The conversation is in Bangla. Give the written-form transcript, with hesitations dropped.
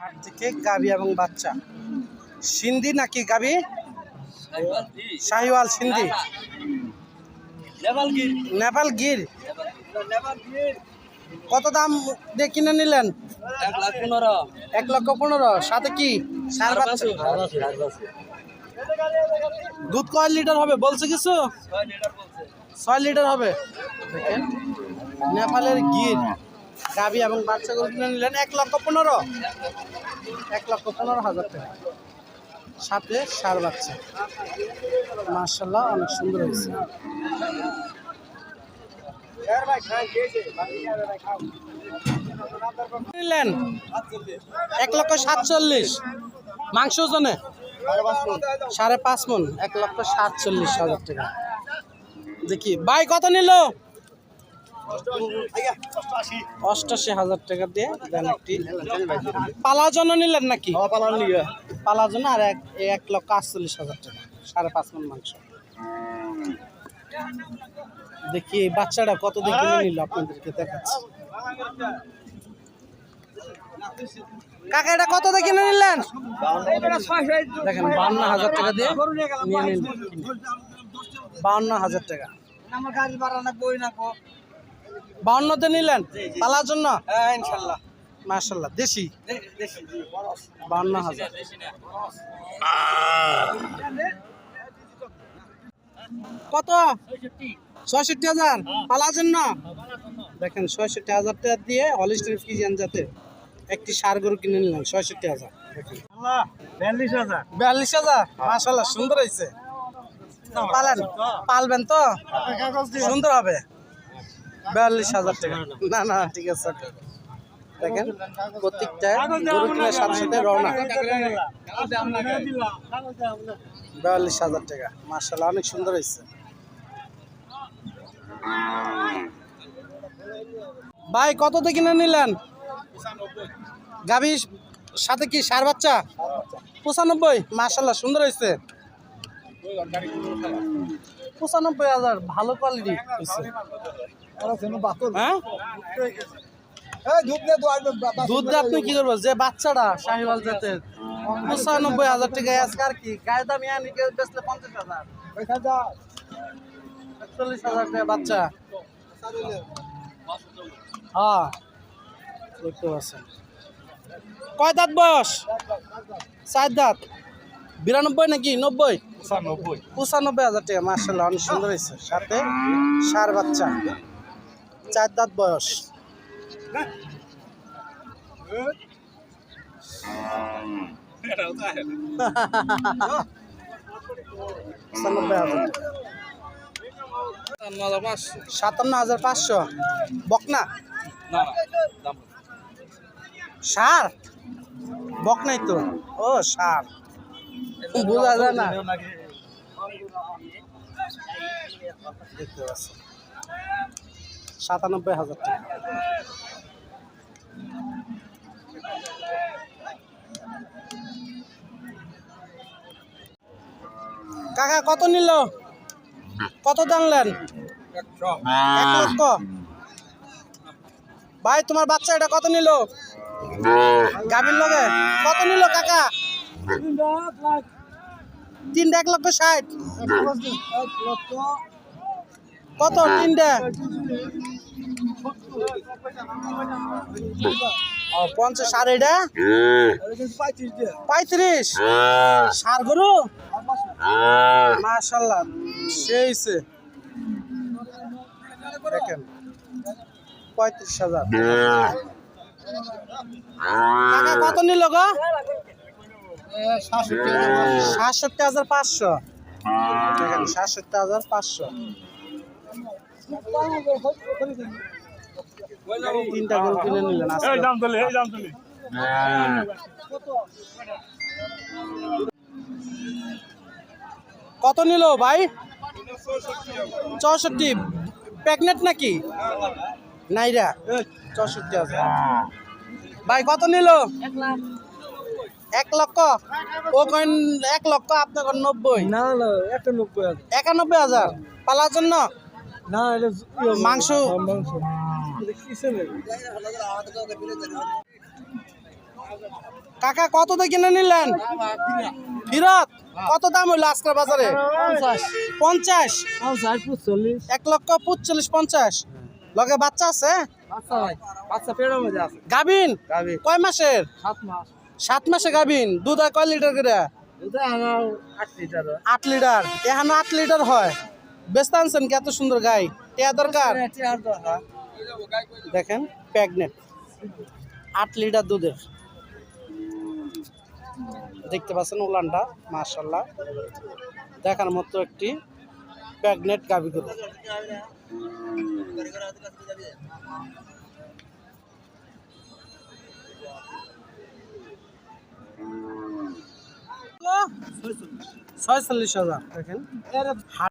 হাট থেকে গাবি এবং বাচ্চা সিন্ধি নাকি গাবি শাহিওয়াল সিন্ধি নেপাল গির কত দাম দিয়ে কিনে নিলেন 1,15,000 সাথে কি সার বাচ্চা দুধ কয় লিটার হবে বলছে কিছু 6 লিটার হবে দেখেন নেপালের গির গাবি এবং বাচ্চাগুলো কিনে নিলেন 1,15,000 টাকা সাথে সার বাচ্চা মাশাআল্লাহ অনেক সুন্দর হয়েছে নিলেন 1,47,000 মাংস ওজনে 5.5 মণ 1,47,000 টাকা দেখি ভাই কত নিল 88,000 টাকা দিয়ে দেন একটি পালার জন্য নিলেন নাকি পালার জন্য আর 1,48,000 টাকা 5.5 মণ মাংস দেখি এই বাচ্চাটা কত দিয়ে কিনে নিল আপনাদেরকে দেখাচ্ছি কাকা এটা কত দিয়ে কিনে নিলেন দেখেন 52,000 টাকা দিয়ে নিয়ে নিলেন 52,000 টাকা 52তে নিলেন পালার জন্য ইনশাআল্লাহ মাশাআল্লাহ দেশি 52,000 কত 66,000 পালার জন্য দেখেন 66,000 টাকা দিয়ে হলিস্টাইন ফ্রিজিয়ান জাতে একটি ষাঁড় গরু কিনে নিলাম 66,000 দেখেন 42,000 মাশাআল্লাহ সুন্দর হয়েছে পালবেন তো সুন্দর হবে 42,000 টাকা না ঠিক আছে দেখেন প্রত্যেকটা গরু কিনার সাথে সাথে রওনা 42,000 টাকা মাশাআল্লাহ অনেক সুন্দর হয়েছে ভাই কত দিয়ে কিনে নিলেন গাভীর সাথে কি ষাঁড় বাচ্চা 95 মাশাআল্লাহ সুন্দর হয়েছে 95,000 ভালো কোয়ালিটি হ্যাঁ দুধ আপনি কি করবো যে বাচ্চাটা শাহিওয়াল জাতের 95,000 টাকা আজকে আর কি গায়ে দাম বেচলে 50,000 41,000 টাকা বাচ্চা হ্যাঁ দেখতে পাচ্ছেন কয় দাঁত বয়স 4 দাঁত 92 নাকি 90 95,000 টাকা মাশাআল্লাহ অনেক সুন্দর হয়েছে সাথে ষাঁড় বাচ্চা 4 দাঁত বয়স $57,500 বকনা ষাঁড় বকনাই তো ও ষাঁড় বোঝা যায় না দেখতে পাচ্ছি 97,000 টাকা কাকা কত নিল কত জানলেন 1 লক্ষ ভাই তোমার বাচ্চা এটা কত নিল গাভীর লগে কত নিল কাকা 1,60,000 কত 3টা 50 আর এটা 35 ষাঁড় গরু মাশাআল্লাহ সেইছে দেখেন 35,000 টাকা কত নিল গো 67,500 দেখেন 67,500 3টা গরু কিনে নিলেন কত নিল ভাই 64 প্রেগনেন্ট নাকি নাইরা 64,000 ভাই কত নিল 1 লক্ষ ও কইন 1 লক্ষ আপনার 90 না 91,000 পালার জন্য না মাংস কিসে কাকা কত দিয়ে কিনে নিলেন? ফিরত কত দাম হইলো আজকের বাজারে? 50 1,45,50 লগে বাচ্চা আছে? গাভিন কয় মাসের? 7 মাসে গাভিন। দুধ হয় কয় লিটার করে? 8 লিটার। এখানে 8 লিটার হয়। বেচতে আনছেন কি এত সুন্দর গাই? টিয়া দরকার? দেখেন প্রেগনেন্ট 8 লিটার দুধের। দেখতে পাচ্ছেন উলানটা মাশাআল্লাহ দেখার মতো একটি প্রেগনেন্ট গাভী গরু। $46,000 দেখেন।